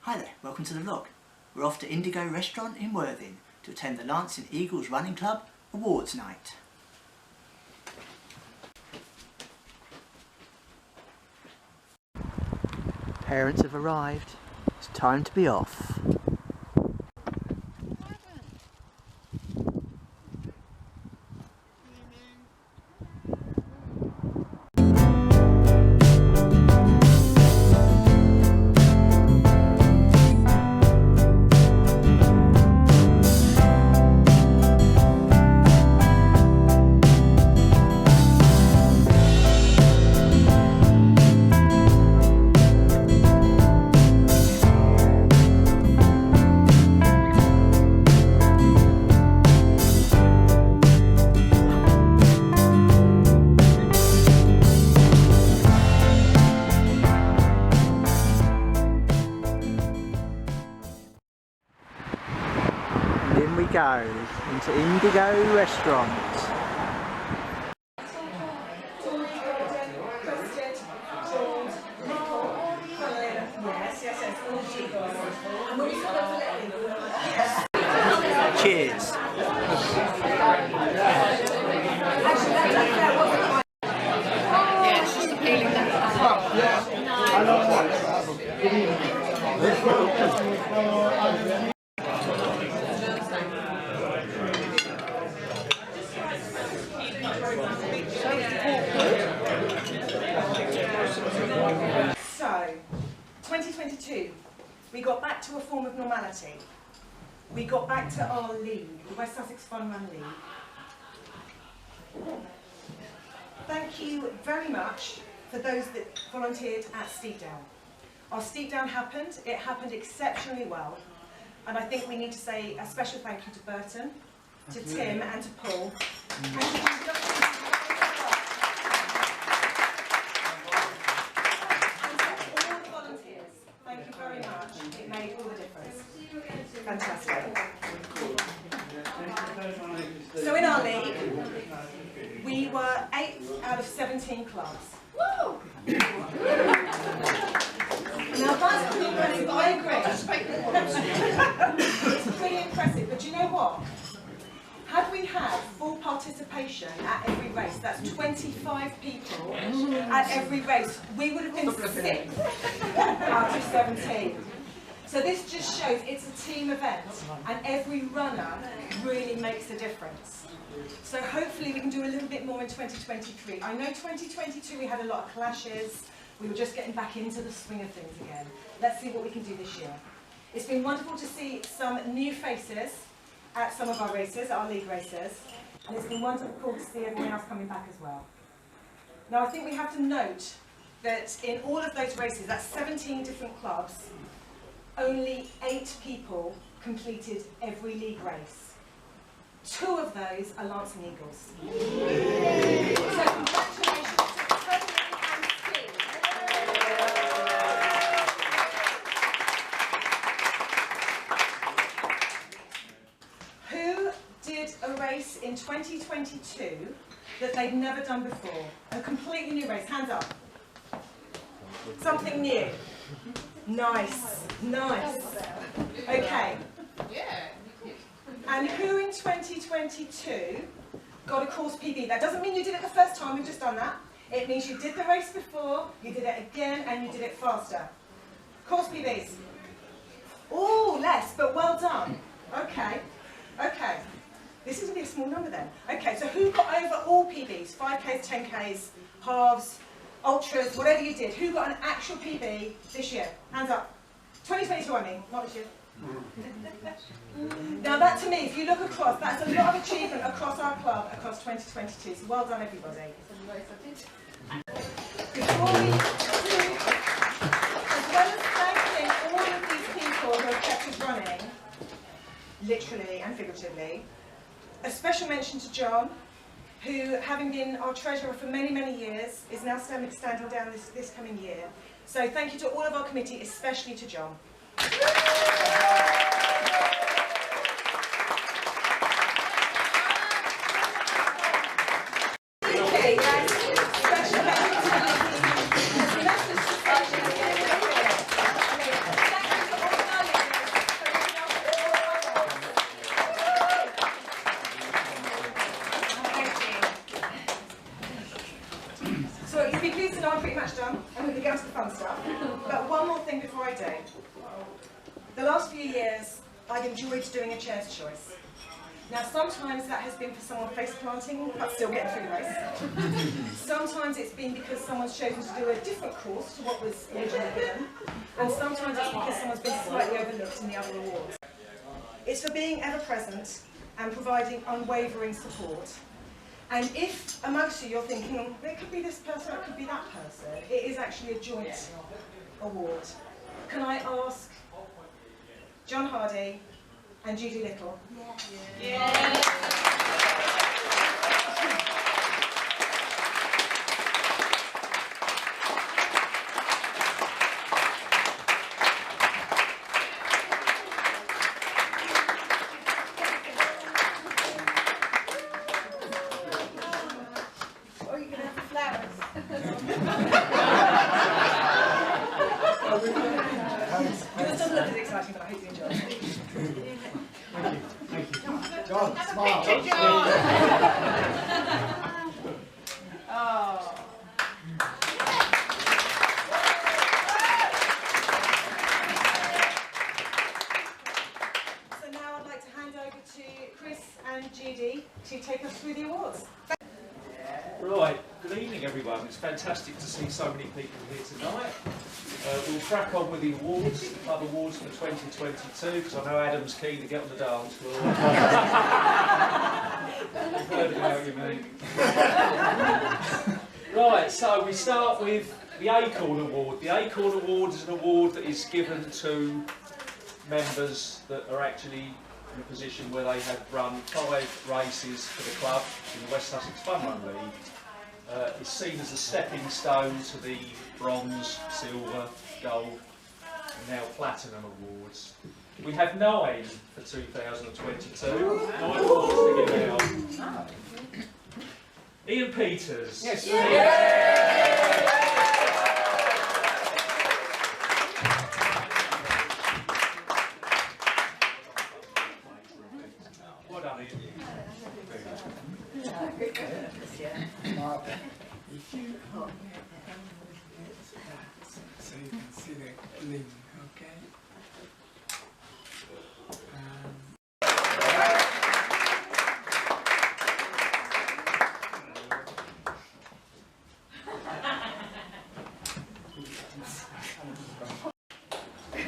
Hi there, welcome to the vlog. We're off to Indigo Restaurant in Worthing to attend the Lancing Eagles Running Club Awards Night. Parents have arrived. It's time to be off. In we go into Indigo Restaurant. Cheers. Yeah, it's just appealing that. So, 2022, we got back to a form of normality. We got back to our league, the West Sussex Fun Run League. Thank you very much for those that volunteered at Steep Down. Our Steep Down happened, it happened exceptionally well. And I think we need to say a special thank you to Burton, to Tim and to Paul. And to all the volunteers, thank you very much. It made all the difference. Fantastic. So in our league, we were 8th out of 17 clubs. Woo! Now that's pretty impressive, I agree. It's pretty impressive, but you know what? Had we had full participation at every race, that's 25 people at every race, we would have been 6th out of 17. So this just shows it's a team event and every runner really makes a difference. So hopefully we can do a little bit more in 2023. I know 2022 we had a lot of clashes, we were just getting back into the swing of things again. Let's see what we can do this year. It's been wonderful to see some new faces at some of our races, our league races, and it's been wonderful to see everyone else coming back as well. Now I think we have to note that in all of those races, that's 17 different clubs, only 8 people completed every league race. 2 of those are Lancing Eagles. So congratulations to Tony and Steve. Who did a race in 2022 that they'd never done before? A completely new race, hands up. Something new. Nice, nice. Okay. And who in 2022 got a course PB? That doesn't mean you did it the first time, we've just done that. It means you did the race before, you did it again, and you did it faster. Course PBs. Oh, less, but well done. Okay, okay. This is going to be a small number then. Okay, so who got over all PBs? 5Ks, 10Ks, halves, ultras, whatever you did. Who got an actual PB this year? Hands up. 2022 I mean, not this year. Now that to me, if you look across, that's a lot of achievement across our club, across 2022. So well done everybody. Before we do, as well as thanking all of these people who have kept us running, literally and figuratively, a special mention to John, who, having been our treasurer for many, many years, is now standing down this coming year. So thank you to all of our committee, especially to John. The last few years, I've enjoyed doing a chair's choice. Now, sometimes that has been for someone face planting, but still getting through the race. Sometimes it's been because someone's chosen to do a different course to what was originally given. And sometimes it's because someone's been slightly overlooked in the other awards. It's for being ever present and providing unwavering support. And if amongst you you're thinking, it could be this person, it could be that person, it is actually a joint award. Can I ask John Hardy and Judy Little? Yeah. Or you can have the flowers. It doesn't look as exciting, but I hope you enjoy it. John, smile. Oh. So now I'd like to hand over to Chris and Judy to take us through the awards. Right, good evening everyone. It's fantastic to see so many people here tonight. We'll crack on with the awards, the club awards for 2022, because I know Adam's keen to get on the dance floor. I've heard about you, mate. Right, so we start with the Acorn Award. The Acorn Award is an award that is given to members that are actually in a position where they have run 5 races for the club in the West Sussex Fun Run League. It's seen as a stepping stone to the bronze, silver, gold and now platinum awards. We have 9 for 2022, 9 awards to give out. Ian Peters. Yes. Well done, Ian. If you so you can see the link, okay?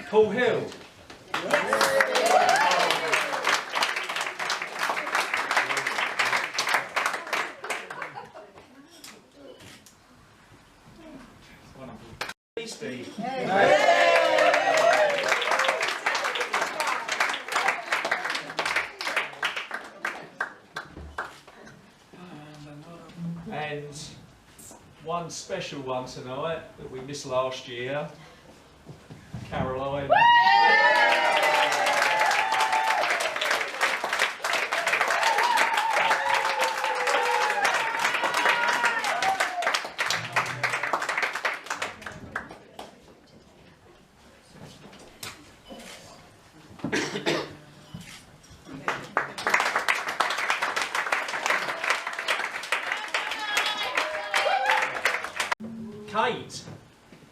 Paul Hill. Steve. And one special one tonight that we missed last year, Caroline.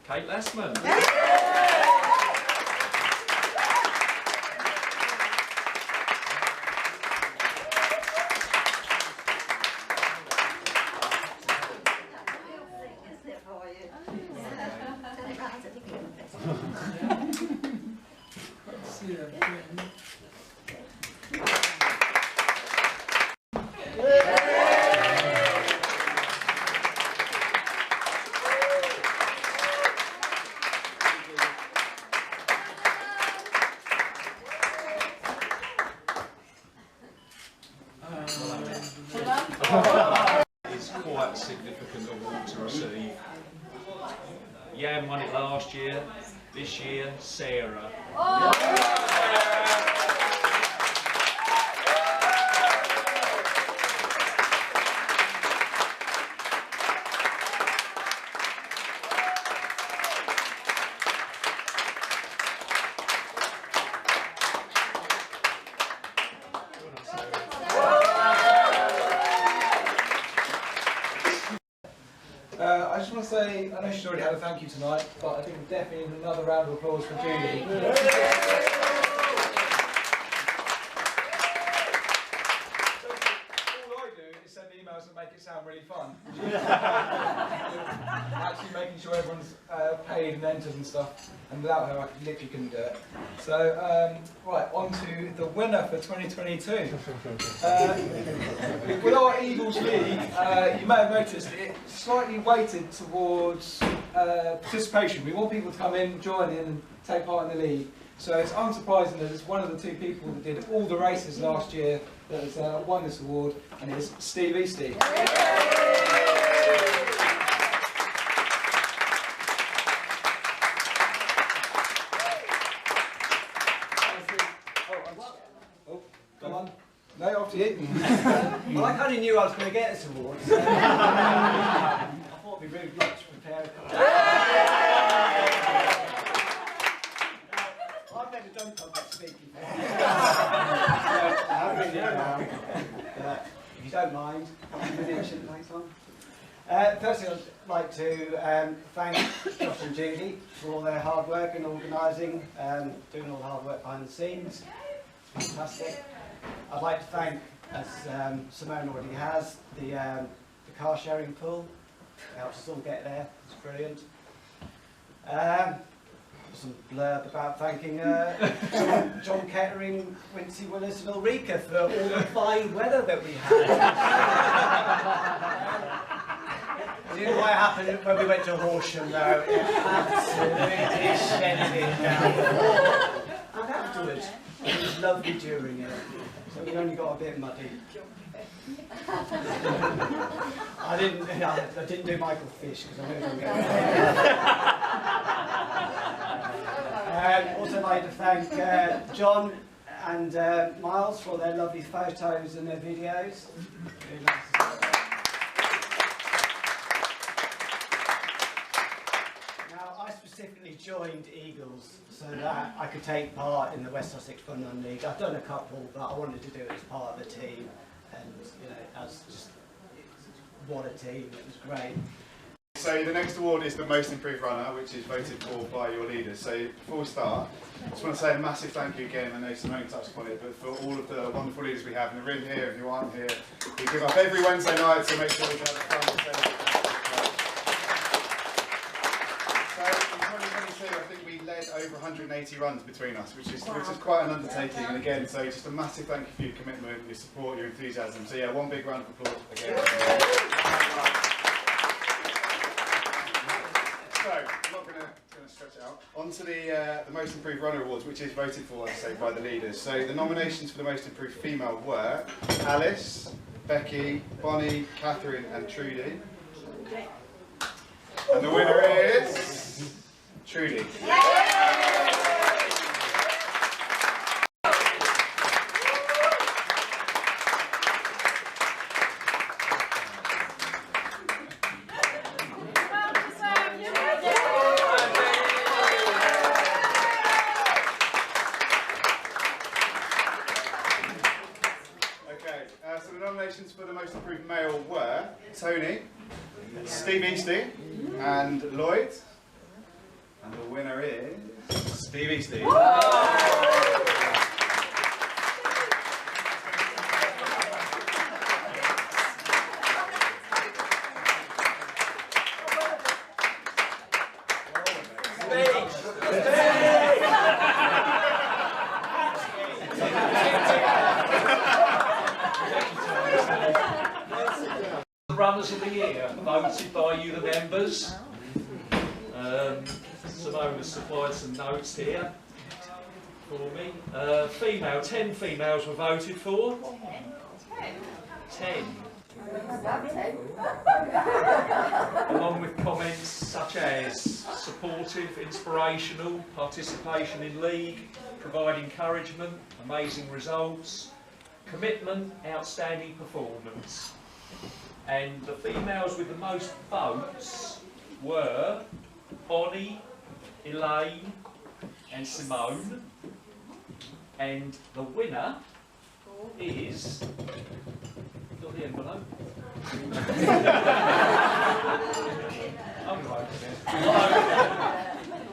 Kate Lessman. See that friend. It's quite a significant award to receive. Jan won it last year, this year, Sarah. I just want to say, I know she's already had a thank you tonight, but I think we definitely need another round of applause for Judy. And make it sound really fun. Actually making sure everyone's paid and entered and stuff, and without her I literally couldn't do it. So, right, on to the winner for 2022. With our Eagles League, you may have noticed it slightly weighted towards participation. We want people to come in, join in and take part in the league. So it's unsurprising that it's one of the two people that did all the races last year that has won this award, and it's Steve Eastie. Oh, come on. No, after you. Well, I kind of knew I was going to get this award, so I thought it'd be really good to prepare a couple. I've never done public speaking before. If you don't mind, next one. Firstly, I'd like to thank Josh and Judy for all their hard work in organising, doing all the hard work behind the scenes. It's fantastic. I'd like to thank, as Simone already has, the car sharing pool. It helps us all get there. It's brilliant. Some blurb about thanking John Kettering, Quincy Willis and Ulrika for all the fine weather that we had. You know what happened when we went to Horsham though? It absolutely shed it down. And afterwards, it was lovely during it. So we only got a bit muddy. I didn't do Michael Fish because I knew it was going to also like to thank John and Miles for their lovely photos and their videos. Really nice. Now, I specifically joined Eagles so that I could take part in the West Sussex Fun Run League. I've done a couple, but I wanted to do it as part of the team, and you know, as just what a team. It was great. So the next award is the Most Improved Runner, which is voted for by your leaders. So before we start, I just want to say a massive thank you again. I know Simone touched upon it, but for all of the wonderful leaders we have in the room here and who aren't here, we give up every Wednesday night to make sure we have fun. So in 2022, I think we led over 180 runs between us, which is quite an undertaking. And again, so just a massive thank you for your commitment, your support, your enthusiasm. So yeah, one big round of applause again. So, I'm not going to stretch it out. On to the Most Improved Runner Awards, which is voted for, as I say, by the leaders. So the nominations for the Most Improved Female were Alice, Becky, Bonnie, Catherine and Trudy. And the winner is Trudy. So the nominations for the Most Improved Male were Tony, Steve Eastie and Lloyd. And the winner is Steve Eastie. Runners of the Year, voted by you, the members. Simone has supplied some notes here for me. 10 females were voted for. 10. Along with comments such as supportive, inspirational, participation in league, provide encouragement, amazing results, commitment, outstanding performance. And the females with the most votes were Bonnie, Elaine and Simone. And the winner is... Got the envelope?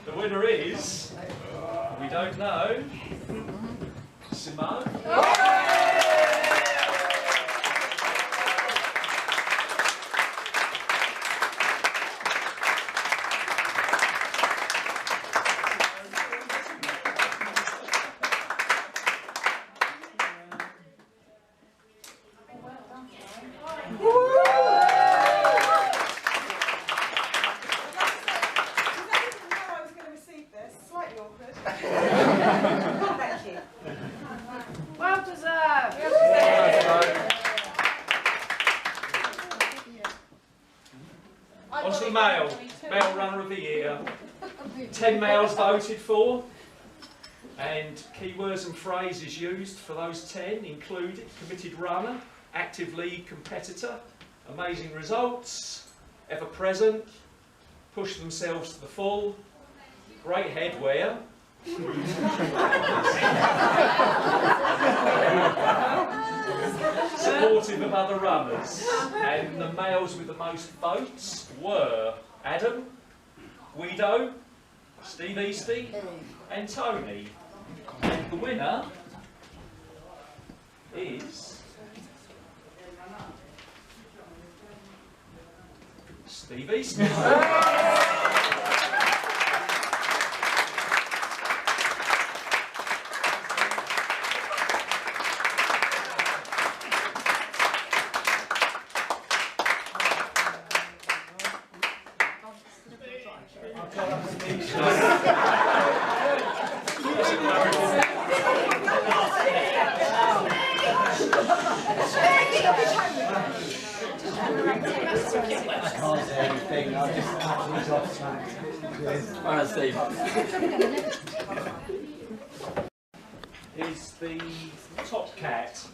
The winner is, we don't know, Simone. Well deserved. On to the male runner of the year. 10 males voted for, and keywords and phrases used for those 10 include committed runner, active league competitor, amazing results, ever present, push themselves to the full, great headwear, supportive of other runners. And the males with the most votes were Adam, Guido, Steve Eastie and Tony. And the winner is Steve Eastie. Is the Top Cat.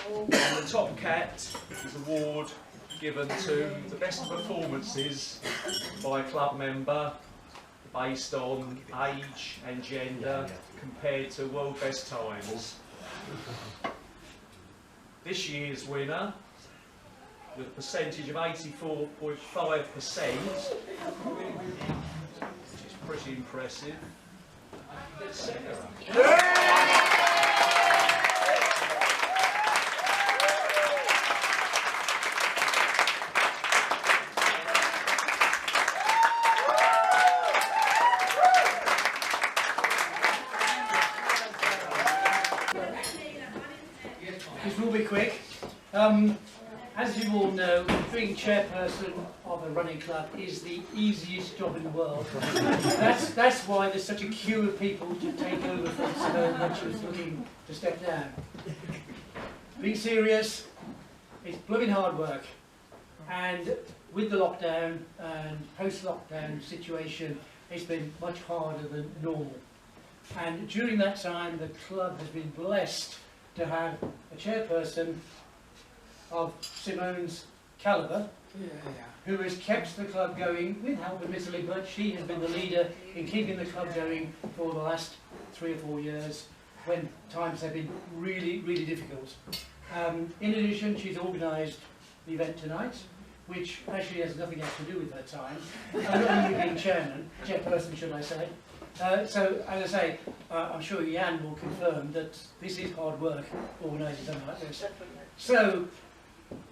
And the Top Cat is an award given to the best performances by a club member based on age and gender compared to world best times. This year's winner, with a percentage of 84.5%, which is pretty impressive, Sarah. This will be quick. As you all know, being chairperson of a running club is the easiest job in the world. That's why there's such a queue of people to take over from Simone when she was looking to step down. Being serious, it's blooming hard work. And with the lockdown and post-lockdown situation, it's been much harder than normal. And during that time, the club has been blessed to have a chairperson of Simone's calibre, who has kept the club going with help admittedly, but she has been the leader in keeping the club going for the last 3 or 4 years when times have been really, really difficult. In addition, she's organised the event tonight, which actually has nothing else to do with her time, not only being chairperson should I say. So, as I say, I'm sure Jan will confirm that this is hard work, organising something like this. So,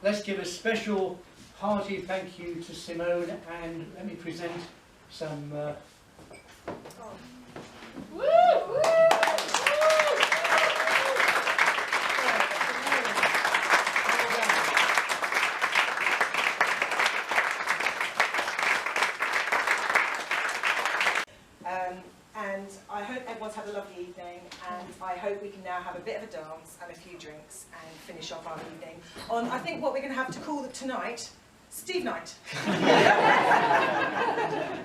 let's give a special hearty thank you to Simone, and let me present some... And I hope everyone's had a lovely evening, and I hope we can now have a bit of a dance and a few drinks and finish off our evening on, I think, what we're going to have to call tonight, Steve Night.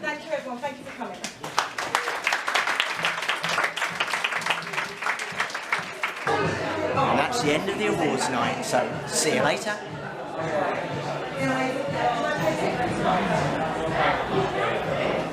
Thank you everyone, thank you for coming. And that's the end of the awards night, so see you later.